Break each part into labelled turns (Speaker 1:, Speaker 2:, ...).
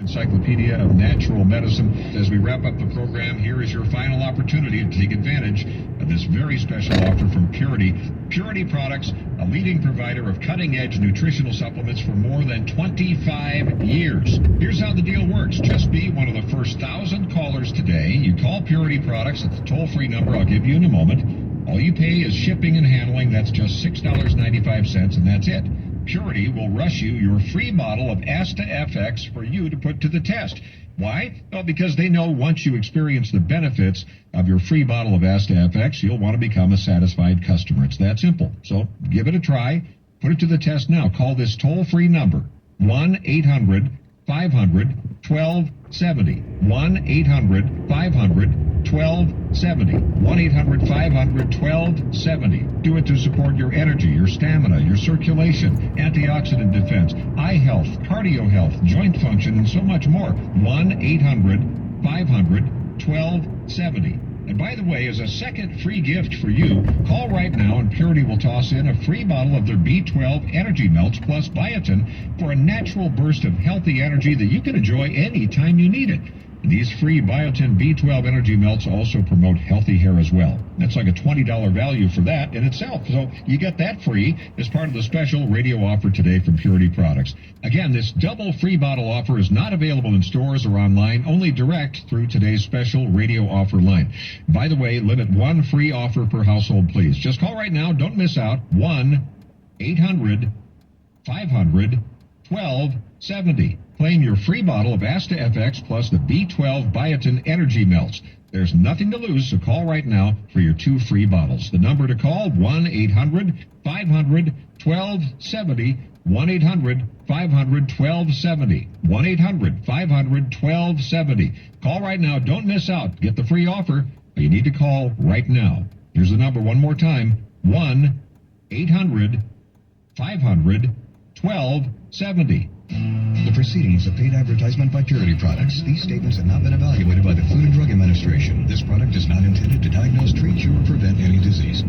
Speaker 1: Encyclopedia of Natural Medicine. As we wrap up the program, here is your final opportunity to take advantage of this very special offer from Purity. Purity Products, a leading provider of cutting-edge nutritional supplements for more than 25 years. Here's how the deal works. Just be one of the first 1,000 callers today. You call Purity Products at the toll-free number I'll give you in a moment. All you pay is shipping and handling. That's just $6.95, and that's it. Purity will rush you your free bottle of Asta FX for you to put to the test. Why? Well, because they know once you experience the benefits of your free bottle of Asta FX, you'll want to become a satisfied customer. It's that simple. So give it a try. Put it to the test now. Call this toll-free number, 1-800-500-1270. 1-800-500-1270. 1-800-500-1270. Do it to support your energy, your stamina, your circulation, antioxidant defense, eye health, cardio health, joint function, and so much more. 1-800-500-1270. And by the way, as a second free gift for you, call right now and Purity will toss in a free bottle of their B12 Energy Melts plus biotin for a natural burst of healthy energy that you can enjoy anytime you need it. These free biotin B12 Energy Melts also promote healthy hair as well. That's like a $20 value for that in itself. So you get that free as part of the special radio offer today from Purity Products. Again, this double free bottle offer is not available in stores or online, only direct through today's special radio offer line. By the way, limit one free offer per household, please. Just call right now. Don't miss out. 1-800-500-1270. Claim your free bottle of Asta FX plus the B12 Biotin Energy Melts. There's nothing to lose, so call right now for your 2 free bottles. The number to call, 1-800-500-1270. 1-800-500-1270. 1-800-500-1270. Call right now. Don't miss out. Get the free offer, but you need to call right now. Here's the number one more time, 1-800-500-1270.
Speaker 2: The proceedings of paid advertisement by Purity Products. These statements have not been evaluated by the Food and Drug Administration. This product is not intended to diagnose, treat, cure, or prevent any disease.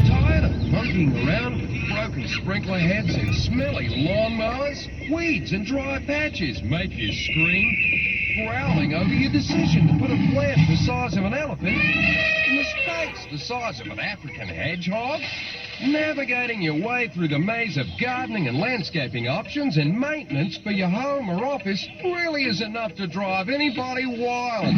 Speaker 3: Tired of monkeying around with broken sprinkler heads and smelly lawnmowers? Weeds and dry patches make you scream, growling over your decision to put a plant the size of an elephant in the stakes the size of an African hedgehog? Navigating your way through the maze of gardening and landscaping options and maintenance for your home or office really is enough to drive anybody wild.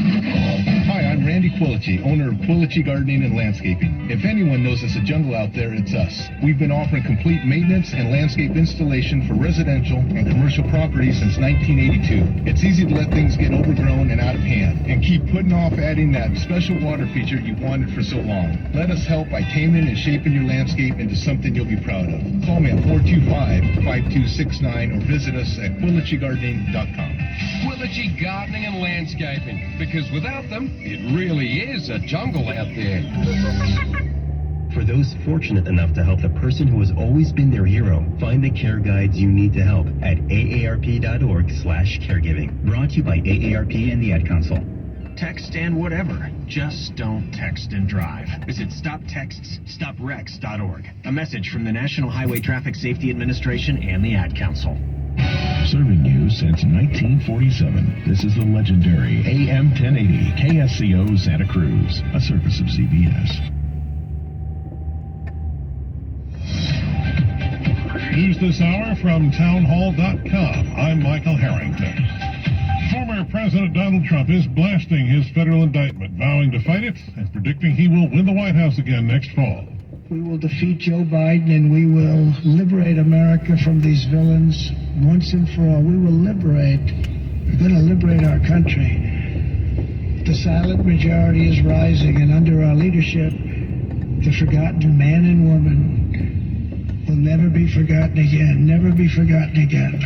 Speaker 4: Hi, I'm Randy Quilici, owner of Quilici Gardening and Landscaping. If anyone knows it's a jungle out there, it's us. We've been offering complete maintenance and landscape installation for residential and commercial properties since 1982. It's easy to let things get overgrown and out of hand and keep putting off adding that special water feature you've wanted for so long. Let us help by taming and shaping your landscape into something you'll be proud of. Call me at 425-5269 or visit us at QuiliciGardening.com.
Speaker 3: Quilici Gardening and Landscaping, because without them, it really is a jungle out there.
Speaker 5: For those fortunate enough to help the person who has always been their hero, find the care guides you need to help at aarp.org/caregiving. Brought to you by AARP and the Ad Council.
Speaker 6: Text and whatever. Just don't text and drive. Visit StopTextsStopWrecks.org. A message from the National Highway Traffic Safety Administration and the Ad Council.
Speaker 7: Serving you since 1947, this is the legendary AM 1080 KSCO Santa Cruz, a service of CBS.
Speaker 8: News this hour from townhall.com. I'm Michael Harrington. Former President Donald Trump is blasting his federal indictment, vowing to fight it and predicting he will win the White House again next fall.
Speaker 9: We will defeat Joe Biden and we will liberate America from these villains once and for all. We will liberate. We're going to liberate our country. The silent majority is rising, and under our leadership, the forgotten man and woman will never be forgotten again. Never be forgotten again.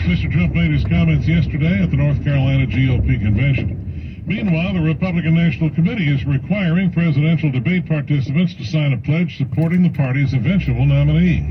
Speaker 8: Mr. Trump made his comments yesterday at the North Carolina GOP convention. Meanwhile, the Republican National Committee is requiring presidential debate participants to sign a pledge supporting the party's eventual nominee.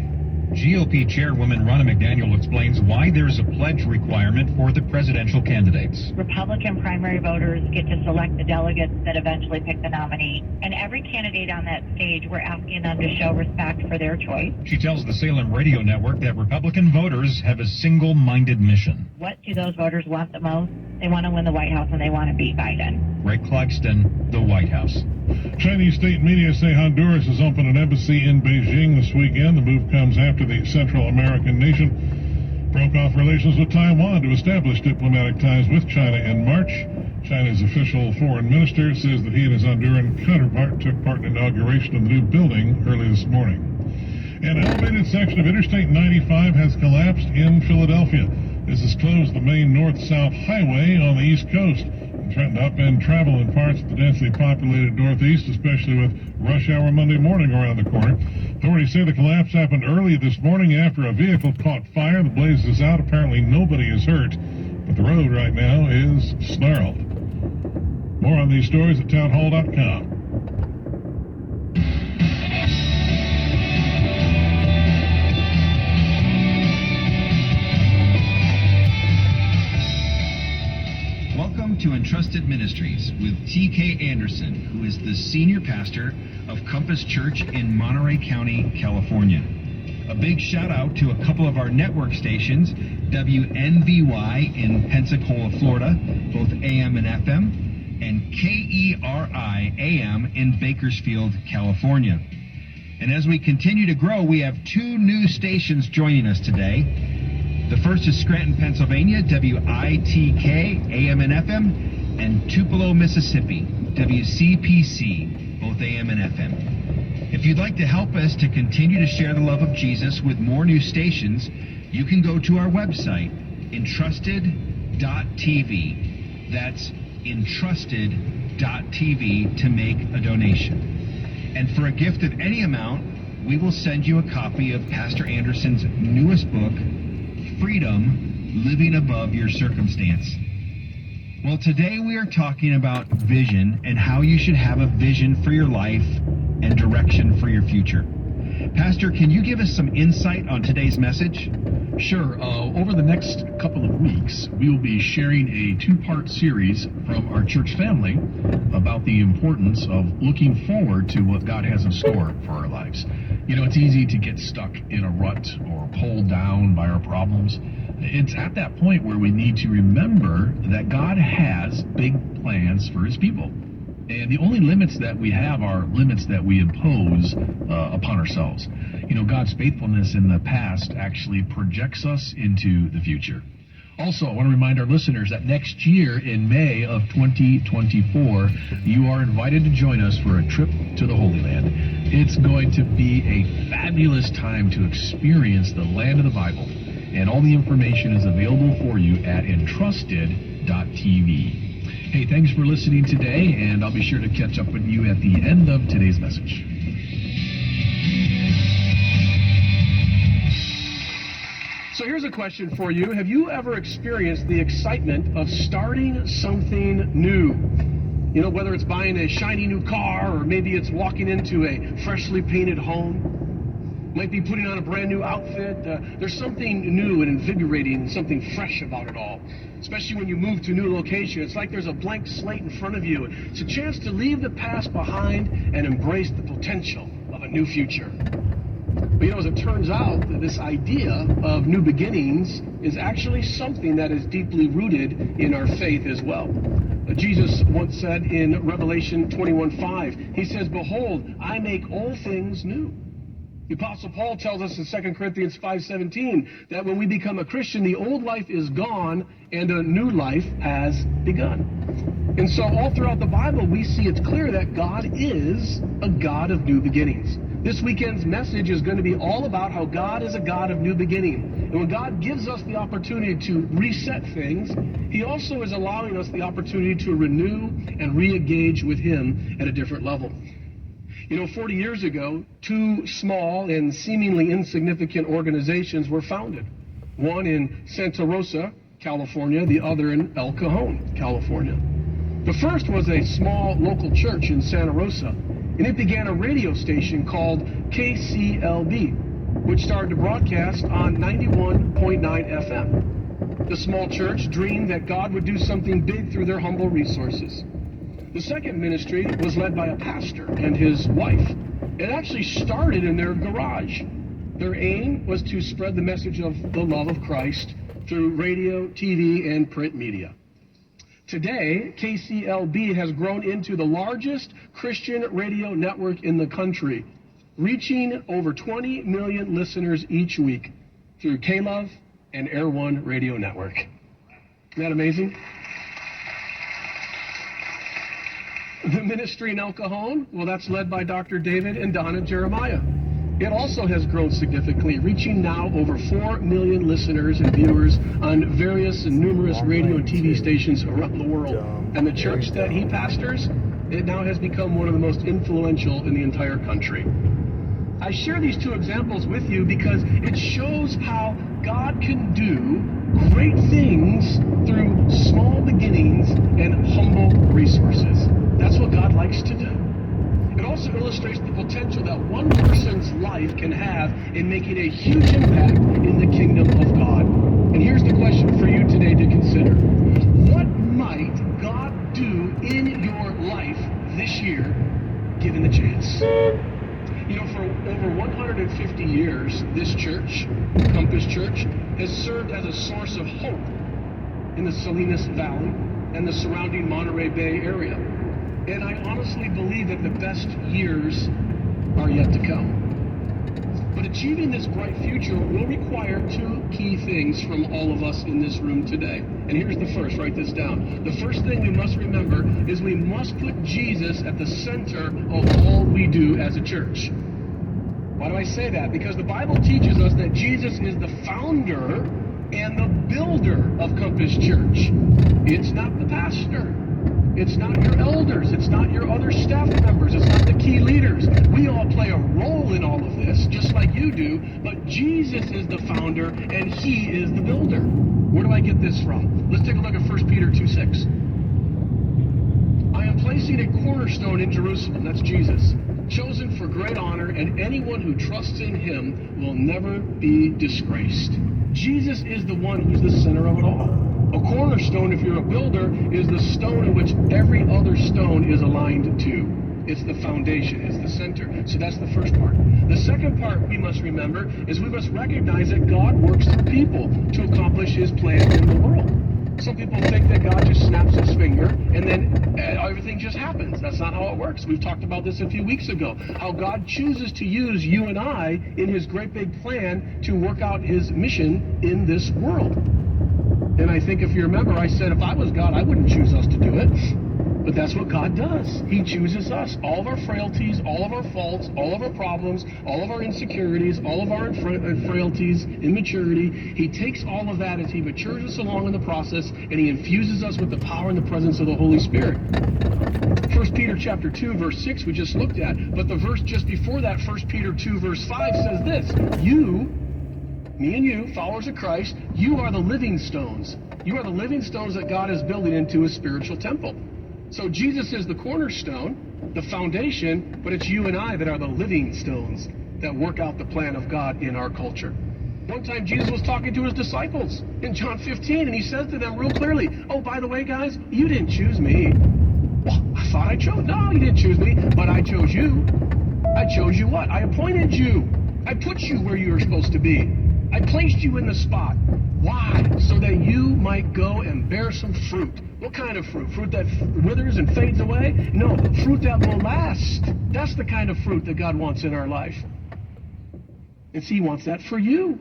Speaker 1: GOP Chairwoman Ronna McDaniel explains why there's a pledge requirement for the presidential candidates.
Speaker 10: Republican primary voters get to select the delegates that eventually pick the nominee. And every candidate on that stage, we're asking them to show respect for their choice.
Speaker 1: She tells the Salem Radio Network that Republican voters have a single-minded mission.
Speaker 10: What do those voters want the most? They want to win the White House and they want to beat Biden.
Speaker 1: Greg Clugston, the White House.
Speaker 8: Chinese state media say Honduras has opened an embassy in Beijing this weekend. The move comes after the Central American nation broke off relations with Taiwan to establish diplomatic ties with China in March. China's official foreign minister says that he and his Honduran counterpart took part in the inauguration of the new building early this morning. An elevated section of Interstate 95 has collapsed in Philadelphia. This has closed the main north-south highway on the East Coast and threatened to upend travel in parts of the densely populated Northeast, especially with rush hour Monday morning around the corner. Authorities say the collapse happened early this morning after a vehicle caught fire. The blaze is out. Apparently nobody is hurt, but the road right now is snarled. More on these stories at townhall.com.
Speaker 11: Welcome to Entrusted Ministries with T.K. Anderson, who is the senior pastor of Compass Church in Monterey County, California. A big shout out to a couple of our network stations, WNVY in Pensacola, Florida, both AM and FM, and KERI AM in Bakersfield, California. And as we continue to grow, we have two new stations joining us today. The first is Scranton, Pennsylvania, WITK, AM and FM, and Tupelo, Mississippi, WCPC, both AM and FM. If you'd like to help us to continue to share the love of Jesus with more new stations, you can go to our website, entrusted.tv. That's entrusted.tv to make a donation. And for a gift of any amount, we will send you a copy of Pastor Anderson's newest book, Freedom, Living Above Your Circumstance. Well, today we are talking about vision and how you should have a vision for your life and direction for your future. Pastor, can you give us some insight on today's message?
Speaker 12: Sure. Over the next couple of weeks, we will be sharing a two-part series from our church family about the importance of looking forward to what God has in store for our lives. You know, it's easy to get stuck in a rut or pulled down by our problems. It's at that point where we need to remember that God has big plans for his people. And the only limits that we have are limits that we impose upon ourselves. You know, God's faithfulness in the past actually projects us into the future. Also, I want to remind our listeners that next year in May of 2024, you are invited to join us for a trip to the Holy Land. It's going to be a fabulous time to experience the land of the Bible. And all the information is available for you at entrusted.tv. Hey, thanks for listening today, and I'll be sure to catch up with you at the end of today's message. So here's a question for you. Have you ever experienced the excitement of starting something new? You know, whether it's buying a shiny new car, or maybe it's walking into a freshly painted home. Might be putting on a brand new outfit. There's something new and invigorating and something fresh about it all. Especially when you move to a new location. It's like there's a blank slate in front of you. It's a chance to leave the past behind and embrace the potential of a new future. But you know, as it turns out, this idea of new beginnings is actually something that is deeply rooted in our faith as well. Jesus once said in Revelation 21:5, he says, "Behold, I make all things new." The Apostle Paul tells us in 2 Corinthians 5:17 that when we become a Christian, the old life is gone and a new life has begun. And so all throughout the Bible, we see it's clear that God is a God of new beginnings. This weekend's message is going to be all about how God is a God of new beginning. And when God gives us the opportunity to reset things, he also is allowing us the opportunity to renew and re-engage with him at a different level. You know, 40 years ago, two small and seemingly insignificant organizations were founded. One in Santa Rosa, California, the other in El Cajon, California. The first was a small local church in Santa Rosa, and it began a radio station called KCLB. which started to broadcast on 91.9 FM. The small church dreamed that God would do something big through their humble resources. The second ministry was led by a pastor and his wife. It actually started in their garage. Their aim was to spread the message of the love of Christ through radio, TV, and print media. Today, KCLB has grown into the largest Christian radio network in the country, reaching over 20 million listeners each week through K-Love and Air One Radio Network. Isn't that amazing? The ministry in El Cajon, well, that's led by Dr. David and Donna Jeremiah. It also has grown significantly, reaching now over 4 million listeners and viewers on various and numerous radio and TV stations around the world. And the church that he pastors, it now has become one of the most influential in the entire country. I share these two examples with you because it shows how God can do great things through small beginnings and humble resources. That's what God likes to do. It also illustrates the potential that one person's life can have in making a huge impact in the kingdom of God. And here's the question for you today to consider. What might God do in your life this year, given the chance? You know, for over 150 years, this church, Compass Church, has served as a source of hope in the Salinas Valley and the surrounding Monterey Bay area. And I honestly believe that the best years are yet to come. But achieving this bright future will require two key things from all of us in this room today. And here's the first, write this down. The first thing we must remember is we must put Jesus at the center of all we do as a church. Why do I say that? Because the Bible teaches us that Jesus is the founder and the builder of Compass Church. It's not the pastor. It's not your elders. It's not your other staff members. It's not the key leaders. We all play a role in all of this, just like you do, but Jesus is the founder and he is the builder. Where do I get this from? Let's take a look at 1 Peter 2:6. I am placing a cornerstone in Jerusalem, that's Jesus, chosen for great honor, and anyone who trusts in him will never be disgraced. Jesus is the one who's the center of it all. A cornerstone, if you're a builder, is the stone in which every other stone is aligned to. It's the foundation, it's the center. So that's the first part. The second part we must remember is we must recognize that God works through people to accomplish his plan in the world. Some people think that God just snaps his finger and then everything just happens. That's not how it works. We've talked about this a few weeks ago, how God chooses to use you and I in his great big plan to work out his mission in this world. And I think if you remember, I said if I was God, I wouldn't choose us to do it. But that's what God does. He chooses us. All of our frailties, all of our faults, all of our problems, all of our insecurities, all of our frailties, immaturity. He takes all of that as he matures us along in the process, and he infuses us with the power and the presence of the Holy Spirit. 1 Peter chapter 2, verse 6 we just looked at. But the verse just before that, 1 Peter 2, verse 5 says this. You, me and you, followers of Christ, you are the living stones. You are the living stones that God is building into his spiritual temple. So Jesus is the cornerstone, the foundation, but it's you and I that are the living stones that work out the plan of God in our culture. One time Jesus was talking to his disciples in John 15, and he says to them real clearly, oh, by the way, guys, you didn't choose me. Well, I thought I chose. No, you didn't choose me, but I chose you. I chose you what? I appointed you. I put you where you were supposed to be. I placed you in the spot. Why? So that you might go and bear some fruit. What kind of fruit? Fruit that withers and fades away? No, fruit that will last. That's the kind of fruit that God wants in our life. And see, he wants that for you.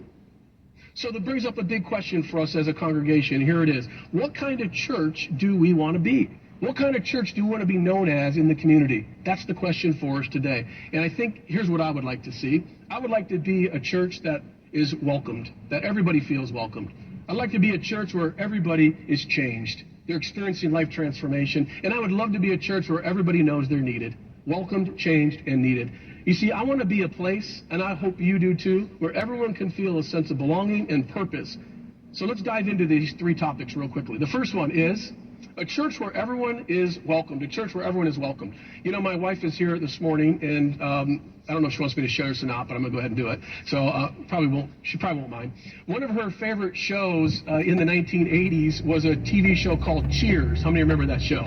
Speaker 12: So that brings up a big question for us as a congregation. Here it is. What kind of church do we want to be? What kind of church do we want to be known as in the community? That's the question for us today. And I think here's what I would like to see. I would like to be a church that is welcomed, that everybody feels welcomed. I'd like to be a church where everybody is changed. They're experiencing life transformation. And I would love to be a church where everybody knows they're needed. Welcomed, changed, and needed. You see, I want to be a place, and I hope you do too, where everyone can feel a sense of belonging and purpose. So let's dive into these three topics real quickly. The first one is a church where everyone is welcomed. A church where everyone is welcomed. You know, my wife is here this morning, and I don't know if she wants me to share this or not, but I'm going to go ahead and do it. So she probably won't mind. One of her favorite shows in the 1980s was a TV show called Cheers. How many remember that show?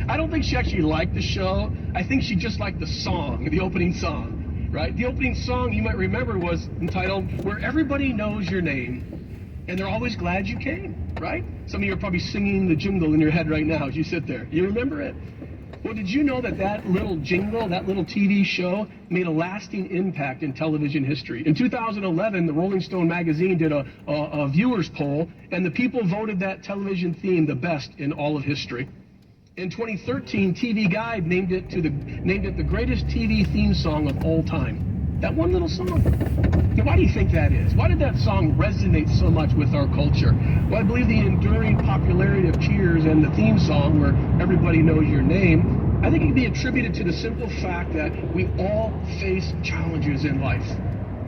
Speaker 12: I don't think she actually liked the show. I think she just liked the song, the opening song, right? The opening song, you might remember, was entitled Where Everybody Knows Your Name, and they're always glad you came, right? Some of you are probably singing the jingle in your head right now as you sit there. You remember it? Well, did you know that that little jingle, that little TV show, made a lasting impact in television history? In 2011, the Rolling Stone magazine did a viewers poll, and the people voted that television theme the best in all of history. In 2013, TV Guide named it the greatest TV theme song of all time. That one little song. Now, why do you think that is? Why did that song resonate so much with our culture? Well, I believe the enduring popularity of Cheers and the theme song, Where Everybody Knows Your Name, I think it can be attributed to the simple fact that we all face challenges in life.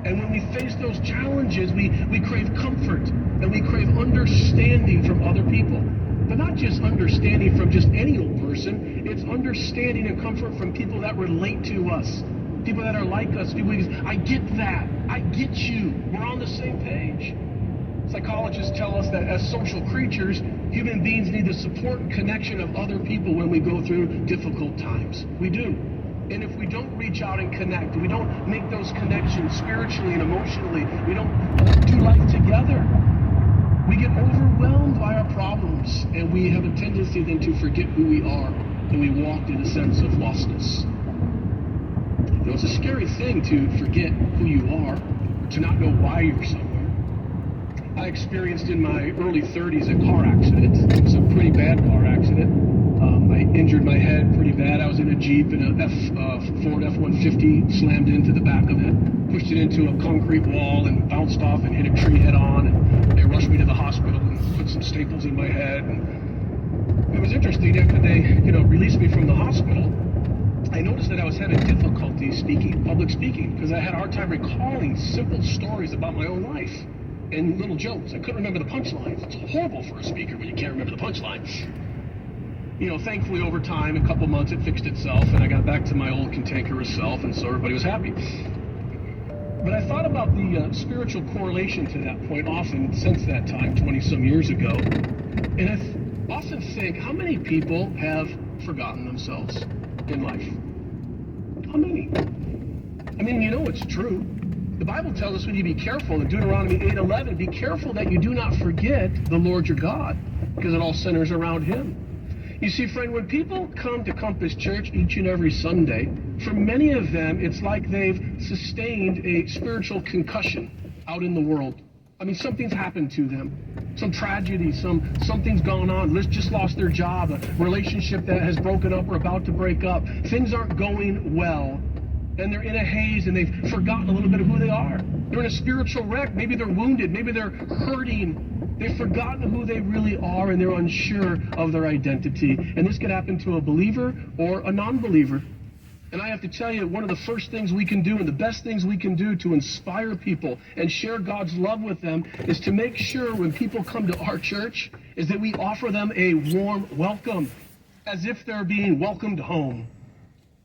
Speaker 12: And when we face those challenges, we crave comfort and we crave understanding from other people. But not just understanding from just any old person, it's understanding and comfort from people that relate to us. People that are like us, people who say, I get that, I get you, we're on the same page. Psychologists tell us that as social creatures, human beings need the support and connection of other people when we go through difficult times. We do. And if we don't reach out and connect, we don't make those connections spiritually and emotionally, we don't do life together, we get overwhelmed by our problems, and we have a tendency then to forget who we are, and we walk in a sense of lostness. You know, it's a scary thing to forget who you are, or to not know why you're somewhere. I experienced in my early 30s a car accident. It was a pretty bad car accident. I injured my head pretty bad. I was in a Jeep, and a Ford F-150 slammed into the back of it, pushed it into a concrete wall, and bounced off and hit a tree head on. And they rushed me to the hospital and put some staples in my head. And it was interesting. After they, released me from the hospital, I noticed that I was having difficulty public speaking, because I had a hard time recalling simple stories about my own life and little jokes. I couldn't remember the punchlines. It's horrible for a speaker when you can't remember the punchlines. Thankfully over time, a couple months, it fixed itself, and I got back to my old cantankerous self, and so everybody was happy. But I thought about the spiritual correlation to that point often since that time, 20-some years ago, and I often think, how many people have forgotten themselves in life? How many? I mean, it's true. The Bible tells us we need to be careful in Deuteronomy 8:11, be careful that you do not forget the Lord your God, because it all centers around him. You see, friend, when people come to Compass Church each and every Sunday, for many of them, it's like they've sustained a spiritual concussion out in the world. I mean, something's happened to them. Some tragedy, something's gone on. Just lost their job, a relationship that has broken up or about to break up. Things aren't going well, and they're in a haze, and they've forgotten a little bit of who they are. They're in a spiritual wreck. Maybe they're wounded. Maybe they're hurting. They've forgotten who they really are, and they're unsure of their identity. And this could happen to a believer or a non-believer. And I have to tell you, one of the first things we can do, and the best things we can do to inspire people and share God's love with them, is to make sure when people come to our church, is that we offer them a warm welcome, as if they're being welcomed home.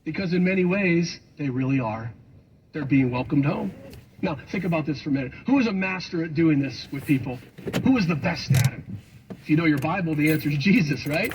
Speaker 12: Because in many ways, they really are. They're being welcomed home. Now, think about this for a minute. Who is a master at doing this with people? Who is the best at it? If you know your Bible, the answer is Jesus, right?